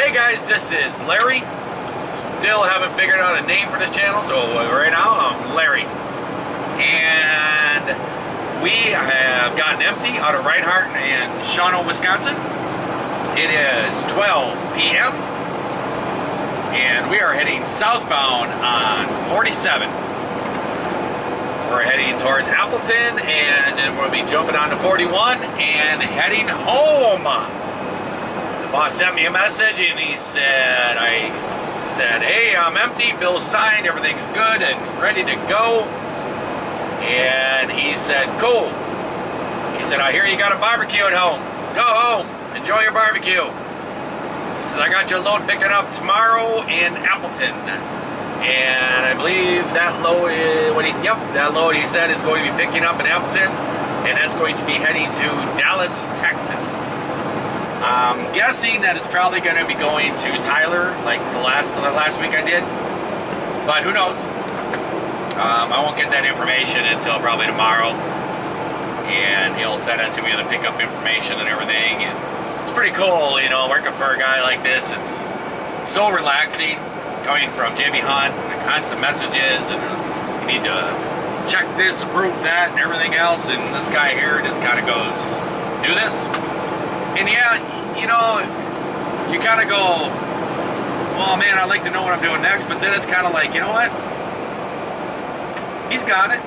Hey guys, this is Larry. Still haven't figured out a name for this channel, so right now I'm Larry. And we have gotten empty out of Reinhardt in Shawano, Wisconsin. It is 12 p.m. and we are heading southbound on 47. We're heading towards Appleton, and then we'll be jumping on to 41 and heading home. The boss sent me a message and he said, I said, hey, I'm empty, bill's signed, everything's good and ready to go. And he said, cool. He said, I hear you got a barbecue at home. Go home, enjoy your barbecue. He says, I got your load picking up tomorrow in Appleton. And I believe that load is, that load he said is going to be picking up in Appleton, and that's going to be heading to Dallas, Texas. I'm guessing that it's probably going to be going to Tyler, like the last week I did, but who knows? I won't get that information until probably tomorrow, and he'll send it to me, the pickup information and everything. And it's pretty cool, you know, working for a guy like this. It's so relaxing. Coming from Jamie Hunt, the constant messages, and you need to check this, approve that, and everything else, and this guy here just kind of goes, do this. And yeah, you know, you kind of go, well, man, I'd like to know what I'm doing next, but then it's kind of like, you know what? He's got it.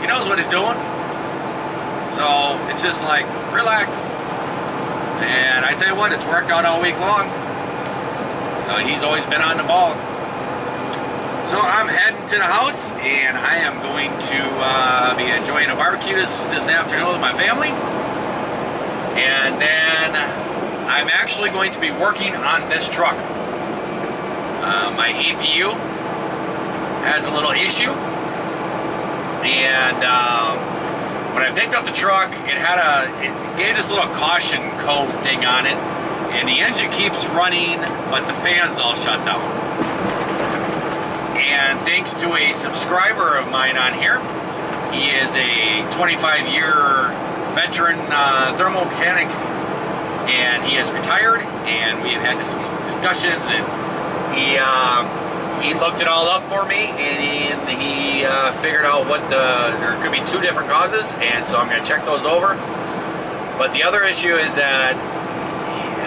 He knows what he's doing. So it's just like, relax. And I tell you what, it's worked out all week long. So he's always been on the ball. So I'm heading to the house, and I am going to be enjoying a barbecue this afternoon with my family. And then I'm actually going to be working on this truck. My APU has a little issue, and when I picked up the truck, it gave this little caution code thing on it, and the engine keeps running, but the fan's all shut down. And thanks to a subscriber of mine on here, he is a 25-year veteran thermal mechanic, and he is retired, and we've had some discussions, and he looked it all up for me, and he figured out what there could be two different causes, and so I'm going to check those over. But the other issue is that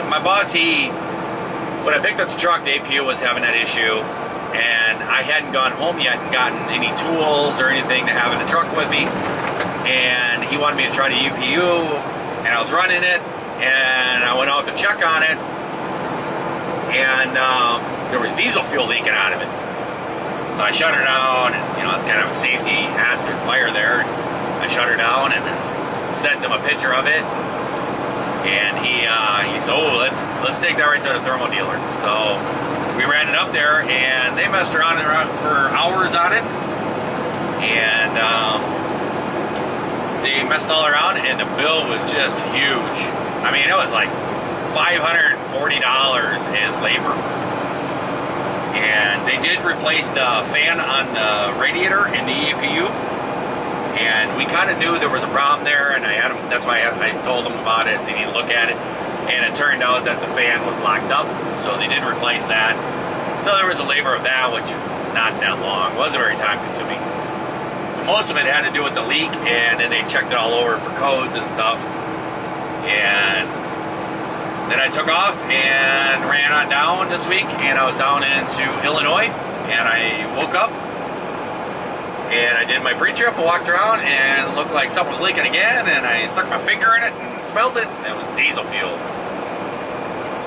my boss, when I picked up the truck, the APU was having that issue, and I hadn't gone home yet and gotten any tools or anything to have in the truck with me, and he wanted me to try the APU, and I was running it, and I went out to check on it, and there was diesel fuel leaking out of it. So I shut her down, and you know, it's kind of a safety hazard fire there. I shut her down and sent him a picture of it, and he said, oh, let's take that right to the thermal dealer. So we ran it up there, and they messed around for hours on it, and they messed all around, and the bill was just huge. I mean, it was like $540 in labor. And they did replace the fan on the radiator in the EPU, and we kind of knew there was a problem there, and that's why I told them about it, so he needed to look at it. And it turned out that the fan was locked up, so they did replace that. So there was a labor of that, which was not that long. It wasn't very time consuming. Most of it had to do with the leak, and then they checked it all over for codes and stuff. And then I took off and ran on down this week, and I was down into Illinois, and I woke up, and I did my pre-trip, I walked around, and it looked like something was leaking again, and I stuck my finger in it and smelled it, and it was diesel fuel.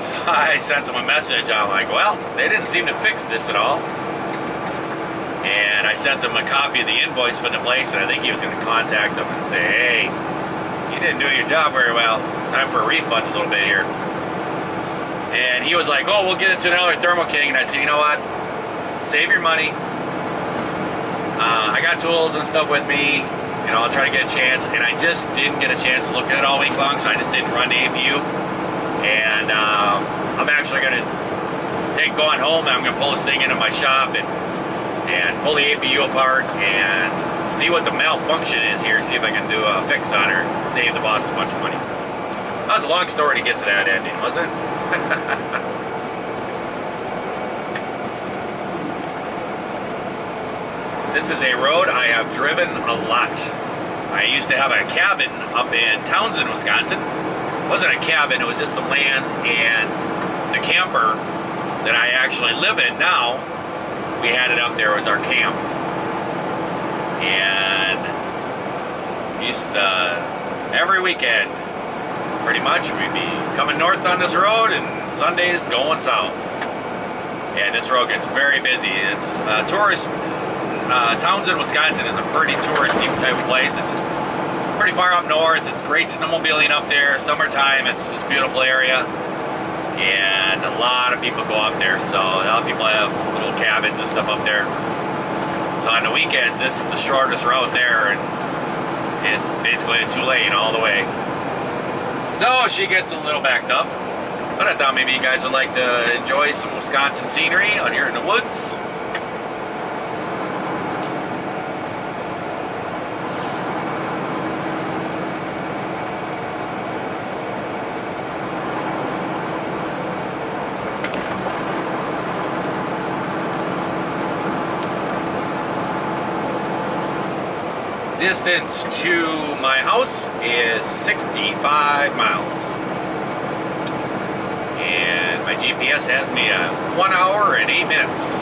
So I sent them a message. I'm like, well, they didn't seem to fix this at all. And I sent him a copy of the invoice from the place, and I think he was going to contact them and say, hey, you didn't do your job very well. Time for a refund a little bit here. And he was like, oh, we'll get it to another Thermo King. And I said, you know what? Save your money. I got tools and stuff with me. You know, I'll try to get a chance. And I just didn't get a chance to look at it all week long, so I just didn't run the APU. And I'm actually going to going home, and I'm going to pull this thing into my shop and pull the APU apart and see what the malfunction is here, see if I can do a fix on her, save the boss a bunch of money. That was a long story to get to that ending, wasn't it? This is a road I have driven a lot. I used to have a cabin up in Townsend, Wisconsin. It wasn't a cabin, it was just some land, and the camper that I actually live in now, we had it up there as our camp. And used every weekend, pretty much, we'd be coming north on this road and Sundays going south. And this road gets very busy. It's tourist. Townsend, Wisconsin is a pretty touristy type of place. It's pretty far up north. It's great snowmobiling up there. Summertime, it's just a beautiful area. And a lot of people go up there. So a lot of people have little cabins and stuff up there. So on the weekends, this is the shortest route there. And it's basically a 2-lane all the way. So she gets a little backed up. But I thought maybe you guys would like to enjoy some Wisconsin scenery out here in the woods. Distance to my house is 65 miles. And my GPS has me at 1 hour and 8 minutes.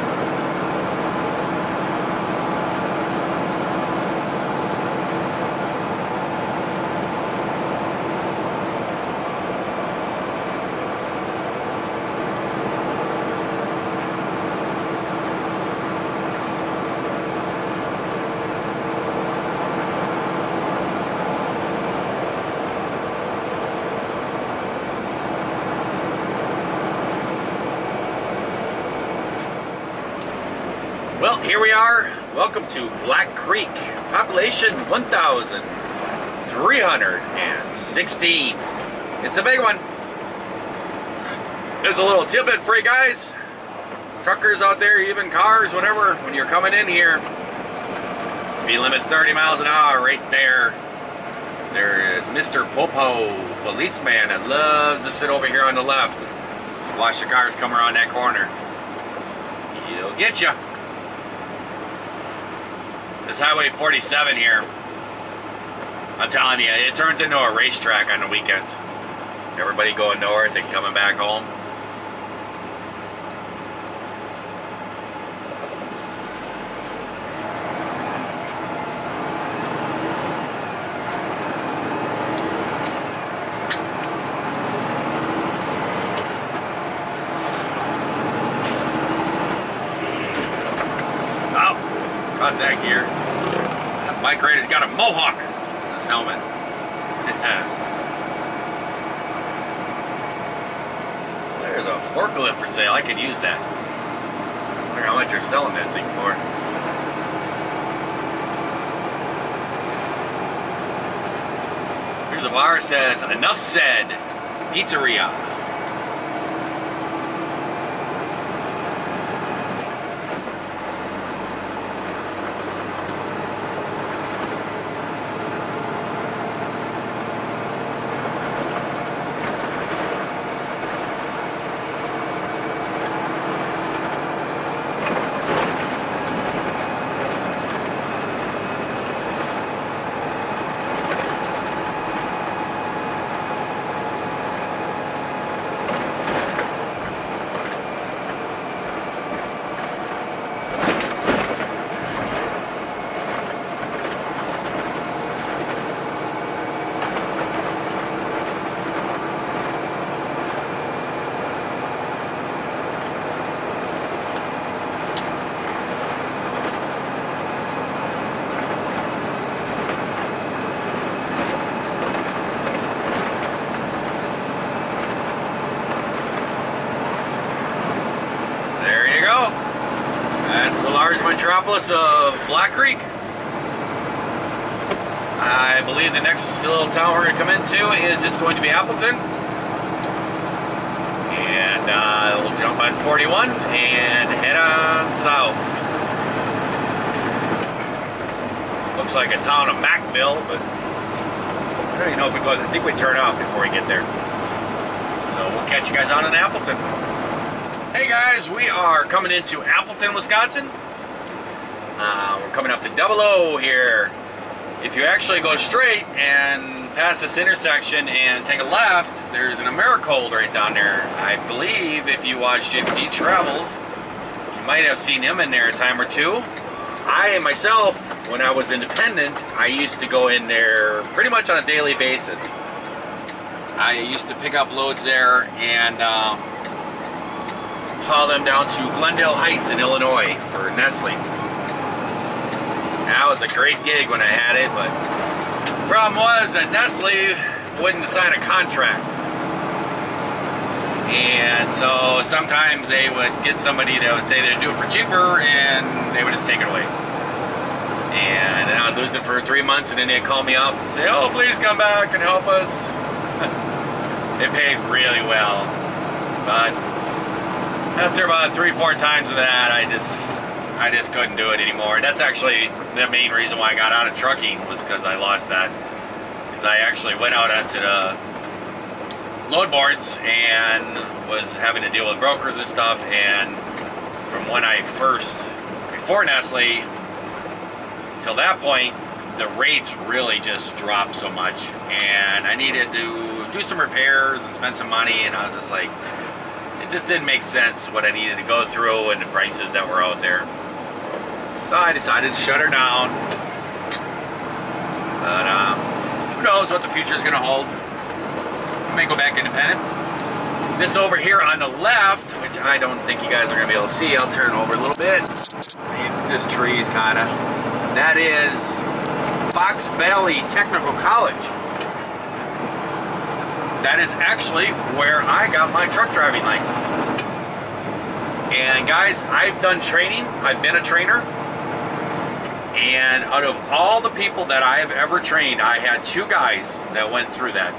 Well, here we are. Welcome to Black Creek. Population 1,316. It's a big one. There's a little tidbit for you guys. Truckers out there, even cars, whatever, when you're coming in here, speed limit's 30 miles an hour right there. There is Mr. Popo, policeman that loves to sit over here on the left. Watch the cars come around that corner. He'll get you. This Highway 47 here, I'm telling you, it turns into a racetrack on the weekends. Everybody going north and coming back home. Oh, contact gear. Bike rider's got a mohawk in his helmet. There's a forklift for sale. I could use that. I wonder how much you're selling that thing for. Here's a bar that says, "Enough said, Pizzeria." That's the large metropolis of Black Creek. I believe the next little town we're going to come into is just going to be Appleton. And we'll jump on 41 and head on south. Looks like a town of Macville, but I don't even know if we go. I think we turn off before we get there. So we'll catch you guys on in Appleton. Hey guys, we are coming into Appleton, Wisconsin. We're coming up to Double O here. If you actually go straight and pass this intersection and take a left, there's an Americold right down there. I believe if you watch JPD Travels, you might have seen him in there a time or two. I myself, when I was independent, I used to go in there pretty much on a daily basis. I used to pick up loads there and haul them down to Glendale Heights in Illinois for Nestle. That was a great gig when I had it, but the problem was that Nestle wouldn't sign a contract. And so sometimes they would get somebody that would say they'd do it for cheaper, and they would just take it away. And then I would lose it for 3 months, and then they'd call me up and say, oh, please come back and help us. They paid really well. But after about 3-4 times of that, I just couldn't do it anymore. That's actually the main reason why I got out of trucking, was because I lost that. Because I actually went out onto the load boards and was having to deal with brokers and stuff. And from when I before Nestle, till that point, the rates really just dropped so much. And I needed to do some repairs and spend some money. And I was just like, it just didn't make sense what I needed to go through and the prices that were out there. So I decided to shut her down. But who knows what the future is going to hold. I may go back independent. This over here on the left, which I don't think you guys are going to be able to see, I'll turn over a little bit. Just trees, kind of. That is Fox Valley Technical College. That is actually where I got my truck driving license. And guys, I've done training. I've been a trainer. And out of all the people that I have ever trained, I had 2 guys that went through that.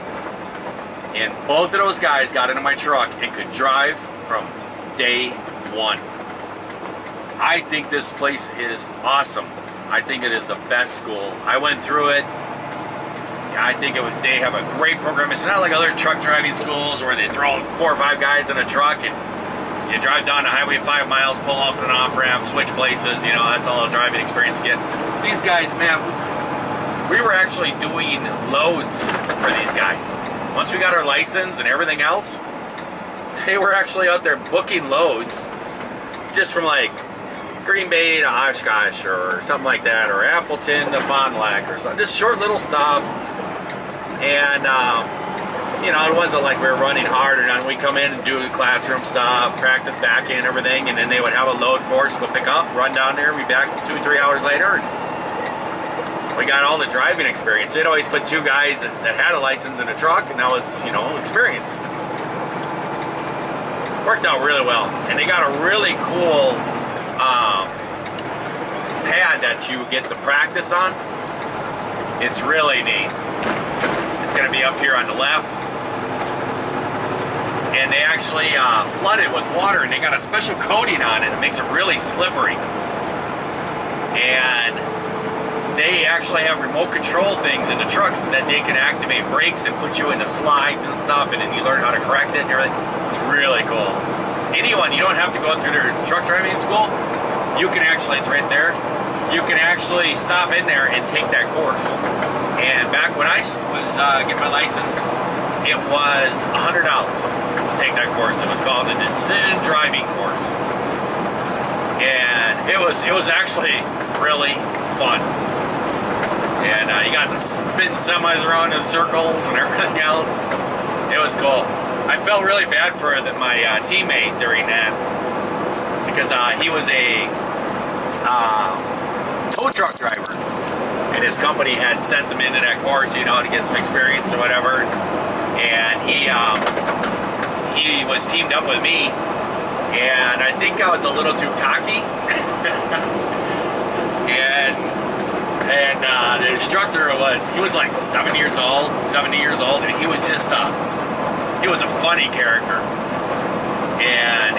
And both of those guys got into my truck and could drive from day 1. I think this place is awesome. I think it is the best school. I went through it. I think they have a great program. It's not like other truck driving schools where they throw 4 or 5 guys in a truck and you drive down the highway 5 miles, pull off an off-ramp, switch places, you know, that's all a driving experience you get. These guys, man, we were actually doing loads for these guys. Once we got our license and everything else, they were actually out there booking loads just from like Green Bay to Oshkosh or something like that, or Appleton to Fond du Lac or something. Just short little stuff. And, you know, it wasn't like we were running hard or nothing. We'd come in and do the classroom stuff, practice backing and everything, and then they would have a load for us, go pick up, run down there, be back 2 or 3 hours later, and we got all the driving experience. They'd always put 2 guys that had a license in a truck, and that was, you know, experience. Worked out really well. And they got a really cool pad that you get to practice on. It's really neat. It's going to be up here on the left. And they actually flood it with water, and they got a special coating on it. It makes it really slippery. And they actually have remote control things in the trucks that they can activate brakes and put you into slides and stuff, and then you learn how to correct it and everything. It's really cool. Anyone, you don't have to go through their truck driving school. You can actually, it's right there, you can actually stop in there and take that course. And back when I was getting my license, it was $100 to take that course. It was called the Decision Driving course. And it was actually really fun. And you got to spin semis around in circles and everything else. It was cool. I felt really bad for my teammate during that, because he was a tow truck driver, and his company had sent him into that course, you know, to get some experience or whatever. And he was teamed up with me, and I think I was a little too cocky. And the instructor he was like 70 years old, and he was just he was a funny character. And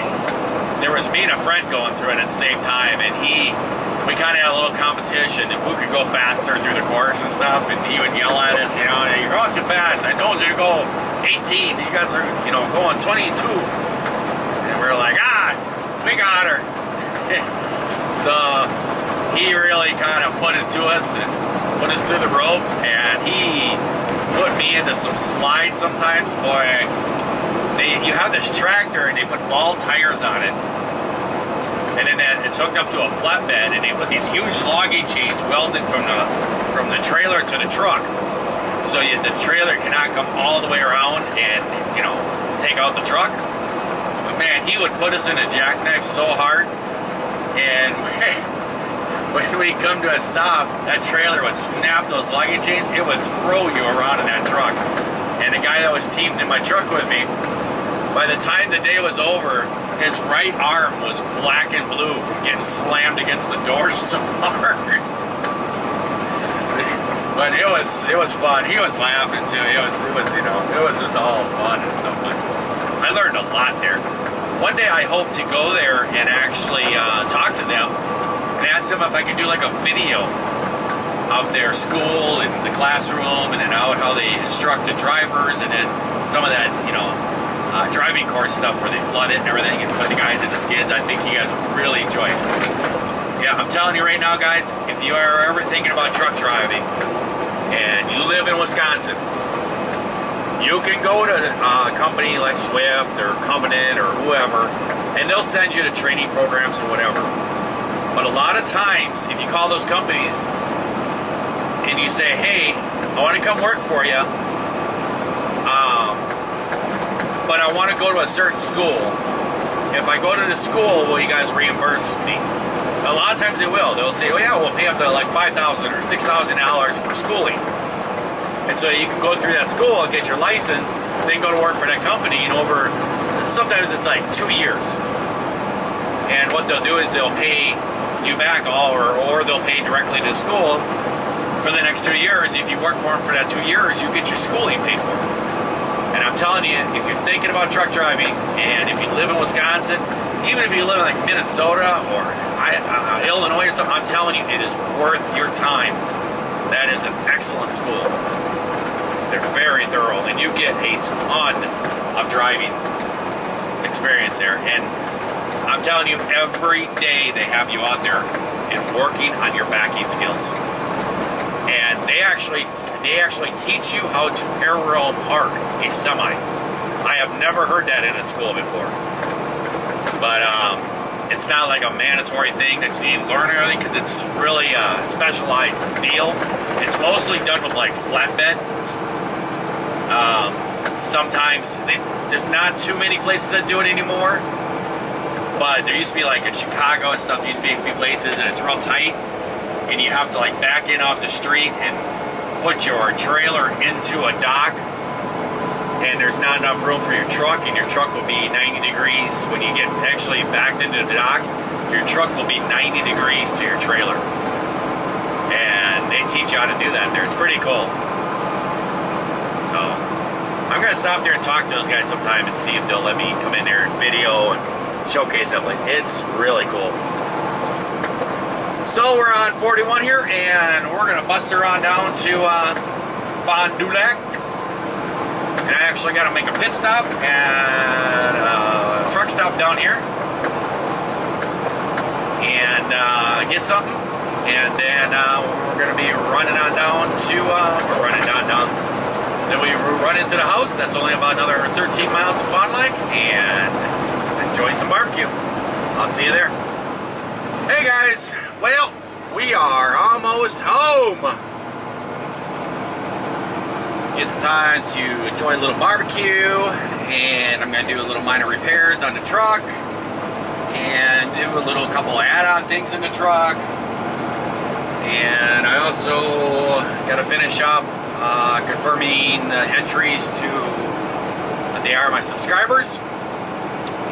there was me and a friend going through it at the same time, and we kind of had a little competition of who could go faster through the course and stuff. And he would yell at us, you know, you're going too fast. I told you to go 18. You guys are, you know, going 22. And we were like, we got her. So he really kind of put it to us and put us through the ropes, and he put me into some slides sometimes. Boy, you have this tractor and they put ball tires on it, and then it's hooked up to a flatbed, and they put these huge logging chains welded from the trailer to the truck, so the trailer cannot come all the way around and, you know, take out the truck. But man, he would put us in a jackknife so hard, and when we come to a stop, that trailer would snap those logging chains. It would throw you around in that truck. And the guy that was teamed in my truck with me, by the time the day was over, his right arm was black and blue from getting slammed against the door so hard. But it was fun. He was laughing too. It was you know, it was just all fun and stuff. But I learned a lot there. One day I hope to go there and actually talk to them and ask them if I can do like a video of their school and the classroom, and then how they instruct the drivers, and then some of that, you know, driving course stuff where they flood it and everything and put the guys into skids. I think you guys would really enjoy it. Yeah, I'm telling you right now, guys, if you are ever thinking about truck driving and you live in Wisconsin, you can go to a company like Swift or Covenant or whoever, and they'll send you to training programs or whatever. But a lot of times, if you call those companies and you say, hey, I want to come work for you, but I want to go to a certain school. If I go to the school, will you guys reimburse me? A lot of times they will. They'll say, oh yeah, we'll pay up to like $5,000 or $6,000 for schooling. And so you can go through that school, get your license, then go to work for that company, and over, sometimes it's like 2 years. And what they'll do is they'll pay you back all, or they'll pay directly to the school for the next 2 years. If you work for them for that 2 years, you get your schooling paid for. And I'm telling you, if you're thinking about truck driving, and if you live in Wisconsin, even if you live in like Minnesota or Illinois or something, I'm telling you, it is worth your time. That is an excellent school. They're very thorough, and you get a ton of driving experience there. And I'm telling you, every day they have you out there and working on your backing skills. And they actually teach you how to parallel park a semi. I have never heard that in a school before. But it's not like a mandatory thing that you need to learn or anything, because it's really a specialized deal. It's mostly done with like flatbed. Sometimes there's not too many places that do it anymore. But there used to be, like in Chicago and stuff, there used to be a few places, and it's real tight. And you have to like back in off the street and put your trailer into a dock, and there's not enough room for your truck, and your truck will be 90 degrees. When you get actually backed into the dock, your truck will be 90 degrees to your trailer. And they teach you how to do that there. It's pretty cool. So I'm gonna stop there and talk to those guys sometime and see if they'll let me come in there and video and showcase that. Like, it's really cool. So we're on 41 here, and we're gonna bust her on down to Fond du Lac. And I actually got to make a pit stop and a truck stop down here and get something. And then we're gonna be running on down to Then we run into the house. That's only about another 13 miles to Fond du Lac, and enjoy some barbecue. I'll see you there. Hey guys. Well, we are almost home. Get the time to enjoy a little barbecue, and I'm going to do a little minor repairs on the truck and do a couple add-on things in the truck. And I also got to finish up confirming entries to what they are my subscribers.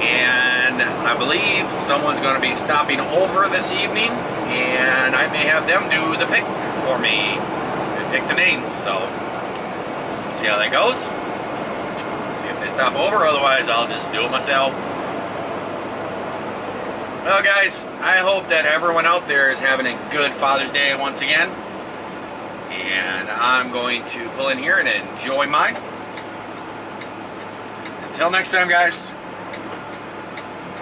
And I believe someone's going to be stopping over this evening, and I may have them do the pick for me and pick the names. So see how that goes. See if they stop over. Otherwise, I'll just do it myself. Well, guys, I hope that everyone out there is having a good Father's Day once again. And I'm going to pull in here and enjoy mine. Until next time, guys.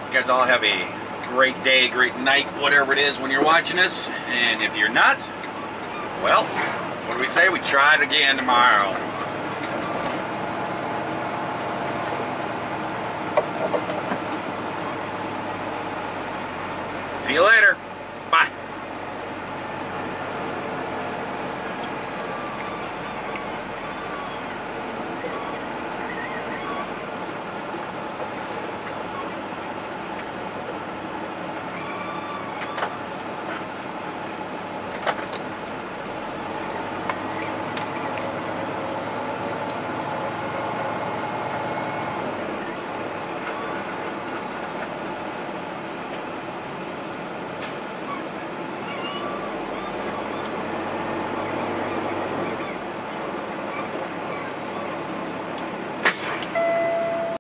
You guys all have a great day, great night, whatever it is when you're watching this. And if you're not, well, what do we say? We try it again tomorrow. See you later.